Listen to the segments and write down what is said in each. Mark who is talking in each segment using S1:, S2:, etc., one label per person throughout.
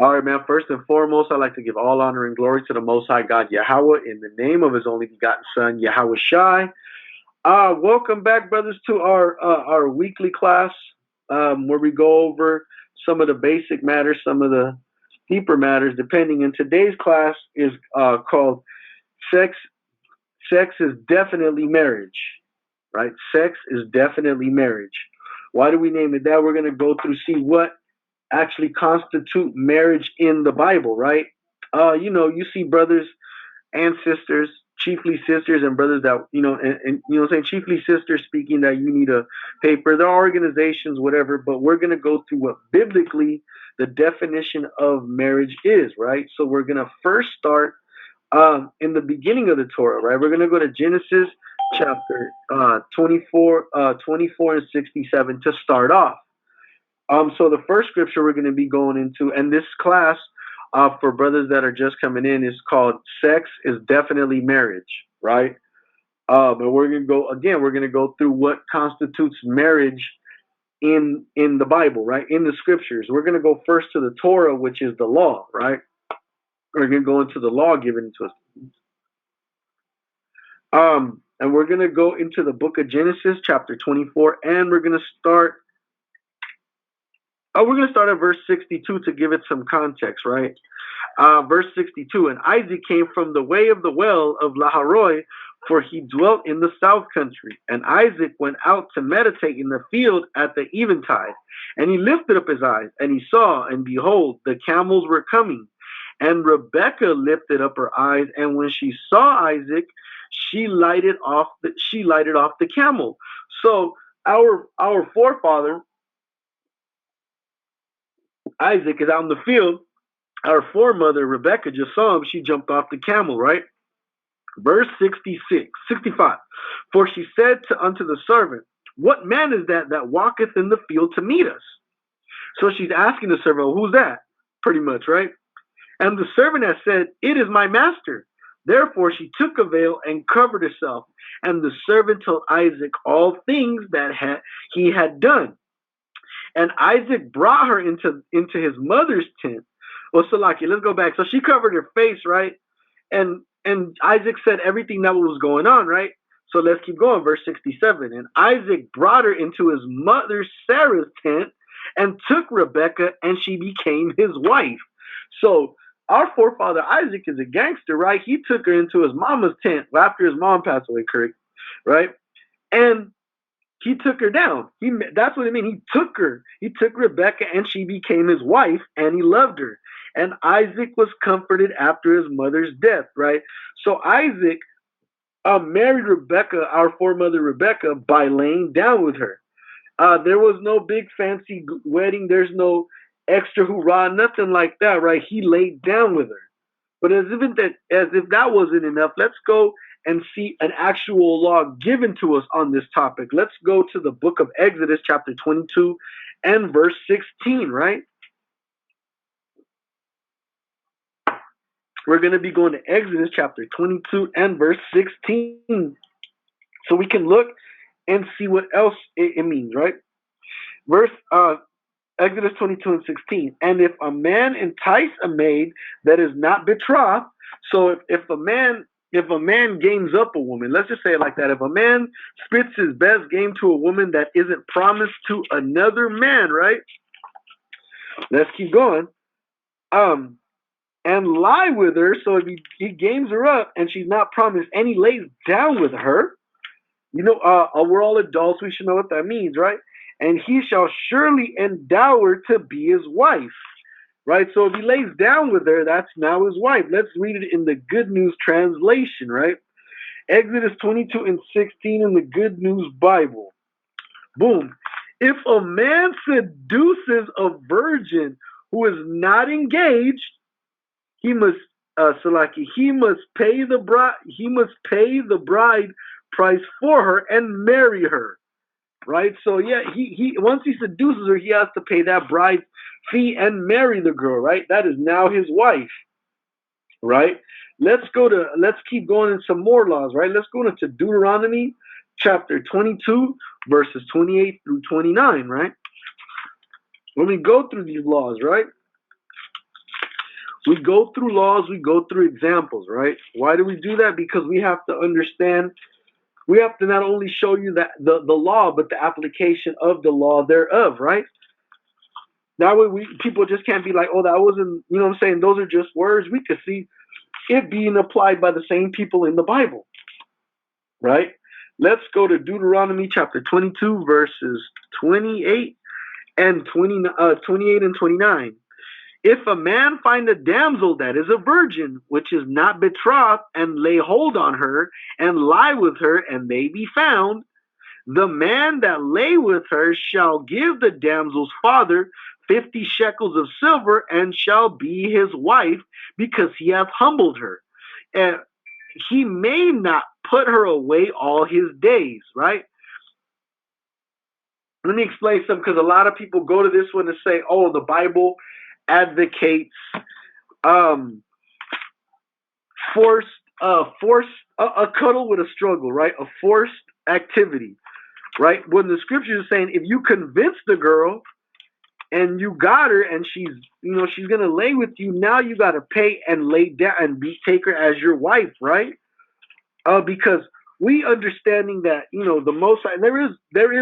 S1: All right, man. First and foremost, I'd like to give all honor and glory to the Most High God, Yahweh, in the name of His only begotten Son, YHWH. Welcome back, brothers, to our weekly class, where we go over some of the basic matters, some of the deeper matters, depending. And today's class is called "Sex. Sex is definitely marriage." Right? Sex is definitely marriage. Why do we name it that? We're gonna go through see what actually constitute marriage in the Bible, right? You see brothers and sisters, chiefly sisters and brothers that, and you know what I'm saying, chiefly sisters speaking that you need a paper. There are organizations, whatever, but we're going to go through what biblically the definition of marriage is, right? So we're going to first start in the beginning of the Torah, right? We're going to go to Genesis chapter 24 and 67 to start off. So the first scripture we're going to be going into, and this class for brothers that are just coming in, is called "Sex is Definitely Marriage," right? And we're going to go again. We're going to go through what constitutes marriage in the Bible, right? In the scriptures. We're going to go first to the Torah, which is the law, right? We're going to go into the law given to us. And we're going to go into the book of Genesis, chapter 24, and we're going to start. We're going to start at verse 62 to give it some context, right? Verse 62, and Isaac came from the way of the well of Laharoi, for he dwelt in the south country. And Isaac went out to meditate in the field at the eventide. And he lifted up his eyes, and he saw, and behold, the camels were coming. And Rebekah lifted up her eyes, and when she saw Isaac, she lighted off the camel. So our forefather Isaac is out in the field. Our foremother Rebekah just saw him. She jumped off the camel, right? Verse 65. For she said unto the servant, what man is that walketh in the field to meet us? So she's asking the servant, well, who's that? Pretty much, right? And the servant has said, it is my master. Therefore she took a veil and covered herself. And the servant told Isaac all things that he had done. And Isaac brought her into his mother's tent. Well, Salaki, let's go back. So she covered her face, right? And Isaac said everything that was going on, right? So let's keep going. Verse 67. And Isaac brought her into his mother Sarah's tent and took Rebekah, and she became his wife. So our forefather Isaac is a gangster, right? He took her into his mama's tent after his mom passed away, correct? Right? And he took her down. That's what it means. He took her. He took Rebekah, and she became his wife, and he loved her. And Isaac was comforted after his mother's death, right? So Isaac married Rebekah, our foremother Rebekah, by laying down with her. There was no big fancy wedding. There's no extra hoorah, nothing like that, right? He laid down with her. But as if that wasn't enough, let's go and see an actual law given to us on this topic. Let's go to the book of Exodus, chapter 22 and verse 16, right? We're going to be going to Exodus, chapter 22 and verse 16. So we can look and see what else it means, right? Exodus 22 and 16. And if a man entice a maid that is not betrothed, so if a man games up a woman, let's just say it like that. If a man spits his best game to a woman that isn't promised to another man, right? Let's keep going. And lie with her. So if he games her up and she's not promised, and he lays down with her, we're all adults. We should know what that means, right? And he shall surely endow her to be his wife. Right? So if he lays down with her, that's now his wife. Let's read it in the Good News translation, right? Exodus 22 and 16 in the Good News Bible. Boom. If a man seduces a virgin who is not engaged, he must pay the bride price for her and marry her. Right? So yeah, he once he seduces her, he has to pay that bride fee and marry the girl, right? That is now his wife, right? Let's keep going in some more laws, right? Let's go into Deuteronomy chapter 22, verses 28 through 29, right? When we go through these laws, right? We go through laws, we go through examples, right? Why do we do that? Because we have to understand, we have to not only show you that the law, but the application of the law thereof, right? That way people just can't be like, oh, that wasn't, you know what I'm saying? Those are just words. We could see it being applied by the same people in the Bible, right? Let's go to Deuteronomy chapter 22, verses 28 and 28 and 29. If a man find a damsel that is a virgin, which is not betrothed, and lay hold on her, and lie with her, and they be found, the man that lay with her shall give the damsel's father 50 shekels of silver, and shall be his wife, because he hath humbled her. And he may not put her away all his days, right? Let me explain something, because a lot of people go to this one and say, oh, the Bible advocates forced a cuddle with a struggle, right? A forced activity, right? When the scripture is saying, if you convince the girl and you got her and she's gonna lay with you, now you gotta pay and lay down and take her as your wife, right? Because we understanding that, the Most High, there is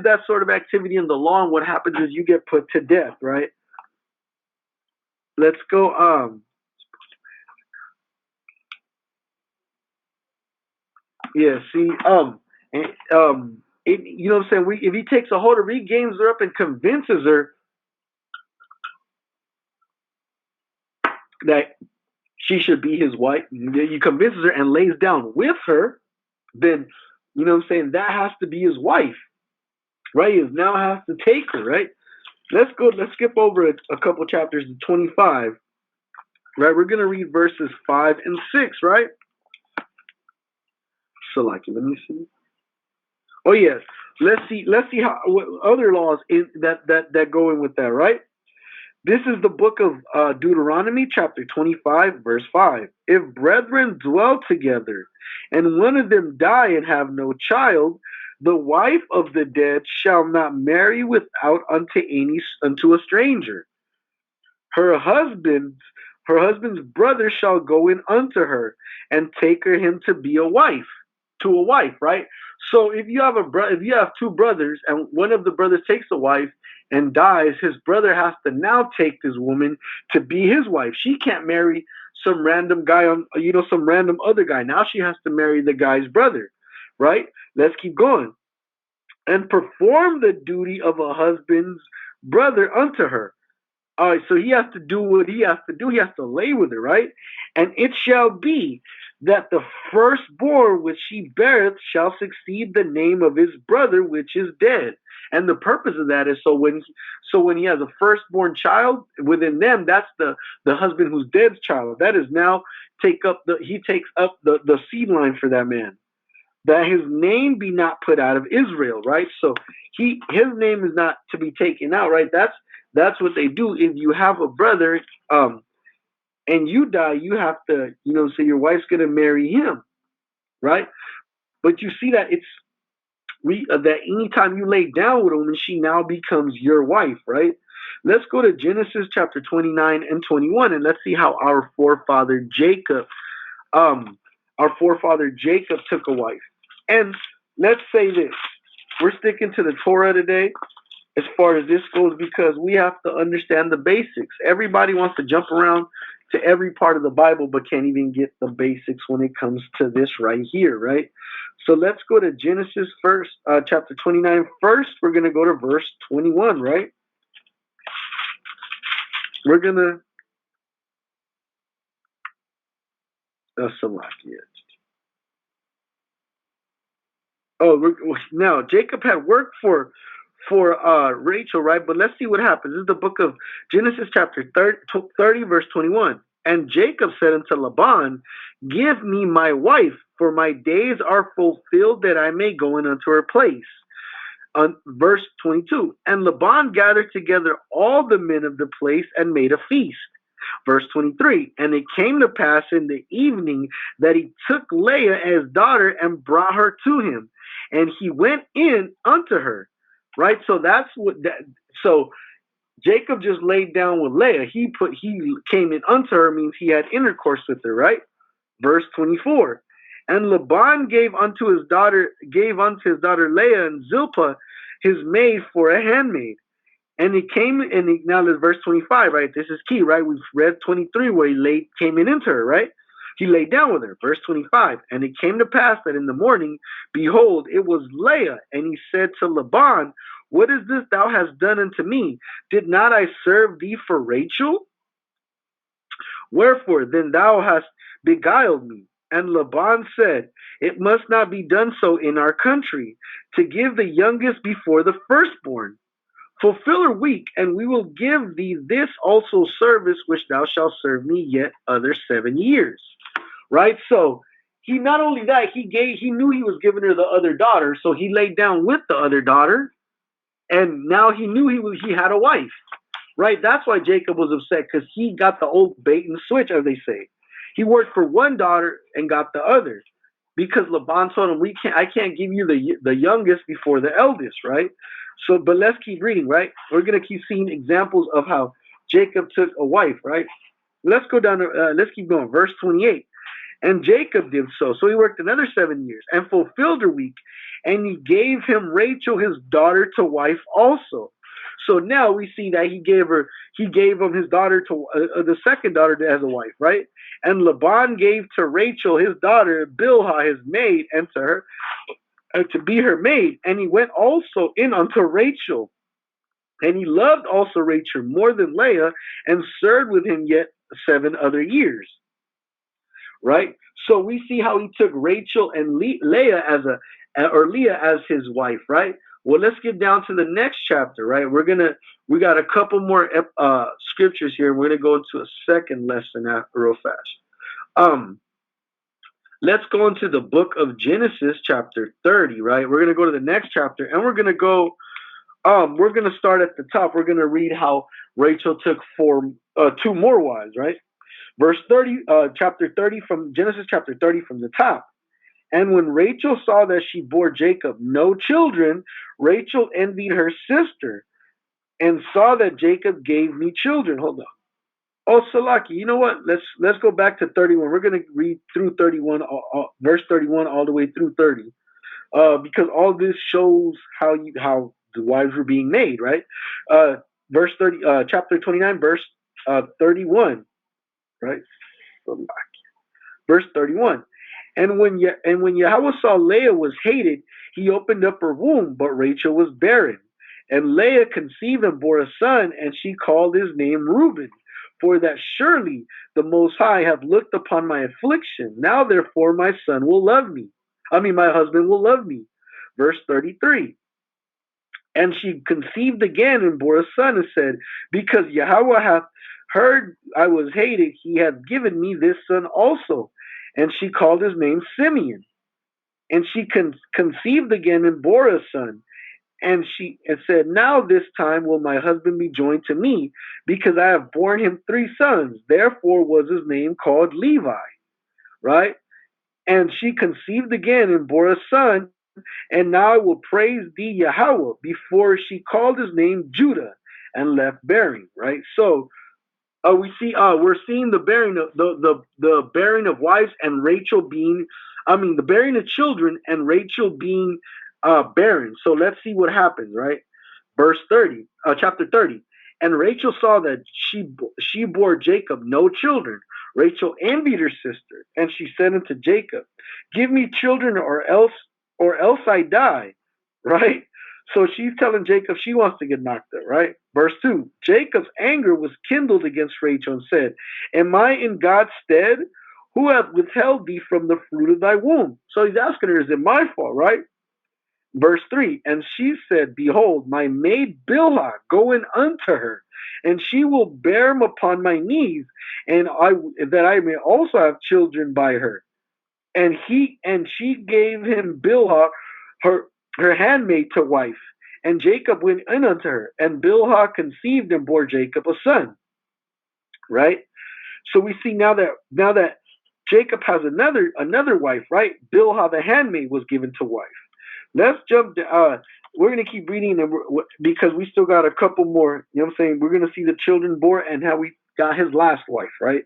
S1: that sort of activity in the law, and what happens is you get put to death, right? Let's go. Yeah. See. You know what I'm saying? If he takes a hold of her, he gains her up and convinces her that she should be his wife. He convinces her and lays down with her. Then, you know what I'm saying? That has to be his wife, right? He now has to take her, right? Let's skip over a couple chapters to 25, right? We're going to read verses 5 and 6, right? So, let me see. Oh, yes. Let's see how what other laws that go in with that, right? This is the book of Deuteronomy, chapter 25, verse 5. If brethren dwell together, and one of them die and have no child, the wife of the dead shall not marry without unto a stranger. Her husband's brother shall go in unto her, and take him to be a wife, right? So if you have two brothers, and one of the brothers takes a wife and dies, his brother has to now take this woman to be his wife. She can't marry some random guy some random other guy. Now she has to marry the guy's brother, right? Let's keep going. And perform the duty of a husband's brother unto her. All right, so he has to do what he has to do. He has to lay with her, right? And it shall be that the firstborn which she beareth shall succeed the name of his brother which is dead. And the purpose of that is so when he has a firstborn child within them, that's the husband who's dead's child. That is now he takes up the seed line for that man, that his name be not put out of Israel, right? So his name is not to be taken out, right? That's what they do. If you have a brother, and you die, you have to, so your wife's gonna marry him, right? But you see that that anytime you lay down with a woman, she now becomes your wife, right? Let's go to Genesis chapter 29 and 21, and let's see how our forefather Jacob took a wife. And let's say this: we're sticking to the Torah today as far as this goes, because we have to understand the basics. Everybody wants to jump around to every part of the Bible, but can't even get the basics when it comes to this right here, right? So let's go to Genesis first, chapter 29 first. We're going to go to verse 21, right? We're going to... now Jacob had worked for Rachel, right? But let's see what happens. This is the book of Genesis chapter 30 verse 21. And Jacob said unto Laban, give me my wife, for my days are fulfilled that I may go in unto her place. Verse 22. And Laban gathered together all the men of the place and made a feast. Verse 23. And it came to pass in the evening that he took Leah as daughter and brought her to him, and he went in unto her. Right? So that's what that. So Jacob just laid down with Leah. He came in unto her means he had intercourse with her, right? Verse 24. And Laban gave unto his daughter Leah and Zilpah his maid for a handmaid. And he came and now there's verse 25, right? This is key, right? We've read 23 where came in into her, right? He laid down with her. Verse 25. And it came to pass that in the morning, behold, it was Leah. And he said to Laban, what is this thou hast done unto me? Did not I serve thee for Rachel? Wherefore then thou hast beguiled me. And Laban said, it must not be done so in our country, to give the youngest before the firstborn. Fulfill her week, and we will give thee this also service which thou shalt serve me yet other 7 years. Right? So he not only that, he knew he was giving her the other daughter, so he laid down with the other daughter, and now he knew he had a wife. Right? That's why Jacob was upset, because he got the old bait and switch, as they say. He worked for one daughter and got the other. Because Laban told him, I can't give you the youngest before the eldest, right? So, but let's keep reading, right? We're gonna keep seeing examples of how Jacob took a wife, right? Let's go down to let's keep going. Verse 28. And Jacob did so. So he worked another 7 years and fulfilled her week, and he gave him Rachel his daughter to wife also. So now we see that he gave him his daughter to the second daughter as a wife, right? And Laban gave to Rachel his daughter Bilhah his maid, and to her to be her maid. And he went also in unto Rachel, and he loved also Rachel more than Leah, and served with him yet 7 other years. Right? So we see how he took Rachel and Leah as his wife, right? Well, let's get down to the next chapter, right? We got a couple more scriptures here. We're gonna go into a second lesson real fast. Let's go into the book of Genesis, chapter 30, right? We're gonna go to the next chapter, and we're gonna start at the top. We're gonna read how Rachel took 2 more wives, right? Verse 30, chapter 30 from Genesis chapter 30 from the top. And when Rachel saw that she bore Jacob no children, Rachel envied her sister and saw that Jacob gave me children. Hold on. Oh, Salaki, you know what? Let's go back to 31. We're going to read through 31, verse 31 all the way through 30, because all this shows how the wives were being made, right? Verse 30, chapter 29, verse 31. Right? Verse 31. And when Yahweh saw Leah was hated, he opened up her womb, but Rachel was barren. And Leah conceived and bore a son, and she called his name Reuben, for that surely the Most High hath looked upon my affliction. Now therefore my son will love me. My husband will love me. Verse 33. And she conceived again and bore a son, and said, because Yahweh hath heard I was hated, he hath given me this son also. And she called his name Simeon. And she conceived again and bore a son. And she said, now this time will my husband be joined to me, because I have borne him 3 sons. Therefore was his name called Levi. Right? And she conceived again and bore a son. And now I will praise thee, Yahweh, before she called his name Judah and left bearing. Right? So we're seeing the bearing of the bearing of wives, and Rachel being, the bearing of children, and Rachel being barren. So let's see what happens, right? Verse 30, chapter 30. And Rachel saw that she bore Jacob no children. Rachel envied her sister, and she said unto Jacob, give me children, or else I die. Right? So she's telling Jacob she wants to get knocked up, right? Verse 2, Jacob's anger was kindled against Rachel, and said, am I in God's stead? Who hath withheld thee from the fruit of thy womb? So he's asking her, is it my fault, right? Verse 3, and she said, behold, my maid Bilhah, go in unto her, and she will bear him upon my knees, and that I may also have children by her. And she gave him Bilhah, her handmaid, to wife. And Jacob went in unto her, and Bilhah conceived and bore Jacob a son. Right? So we see now that Jacob has another wife, right? Bilhah the handmaid was given to wife. Let's jump we're gonna keep reading them because we still got a couple more. You know what I'm saying? We're gonna see the children born and how we got his last wife, right?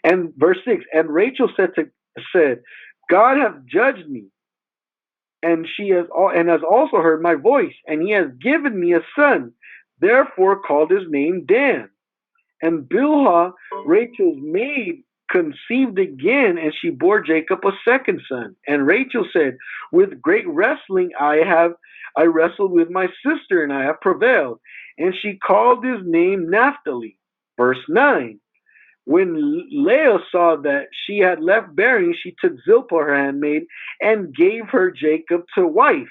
S1: And verse 6, and Rachel said, God hath judged me, and has also heard my voice, and he has given me a son. Therefore called his name Dan. And Bilhah, Rachel's maid, conceived again, and she bore Jacob a second son. And Rachel said, with great wrestling I wrestled with my sister, and I have prevailed. And she called his name Naphtali. Verse 9. When Leah saw that she had left bearing, she took Zilpah, her handmaid, and gave her Jacob to wife.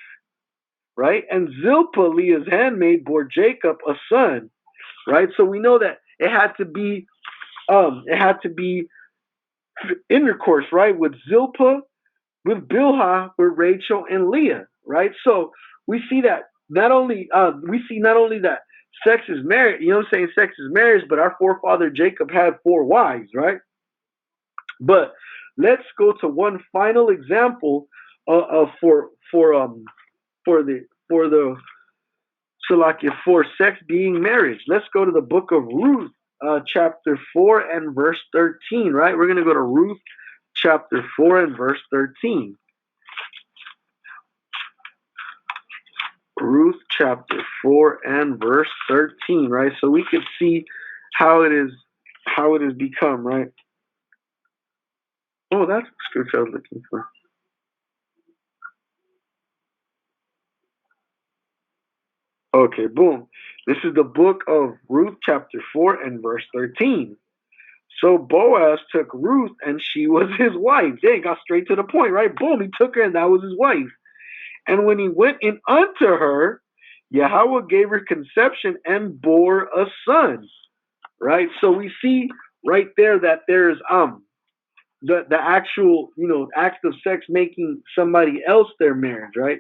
S1: Right? And Zilpah, Leah's handmaid, bore Jacob a son. Right? So we know that it had to be intercourse, right? With Zilpah, with Bilhah, with Rachel and Leah. Right? So we see that not only that sex is marriage, you know what I'm saying, sex is marriage, but our forefather Jacob had 4 wives, right? But let's go to one final example for the Salakia for sex being marriage. Let's go to the book of Ruth, chapter 4 and verse 13. Right, we're gonna go to Ruth, chapter 4 and verse 13. Ruth, chapter 4 and verse 13. Right, so we could see how it has become. Right. Oh, that's the scripture I was looking for. Okay, boom. This is the book of Ruth, chapter 4 and verse 13. So Boaz took Ruth, and she was his wife. They got straight to the point, right? Boom, he took her, and that was his wife. And when he went in unto her, Yahweh gave her conception and bore a son. Right? So we see right there that there's the actual, act of sex making somebody else their marriage, right?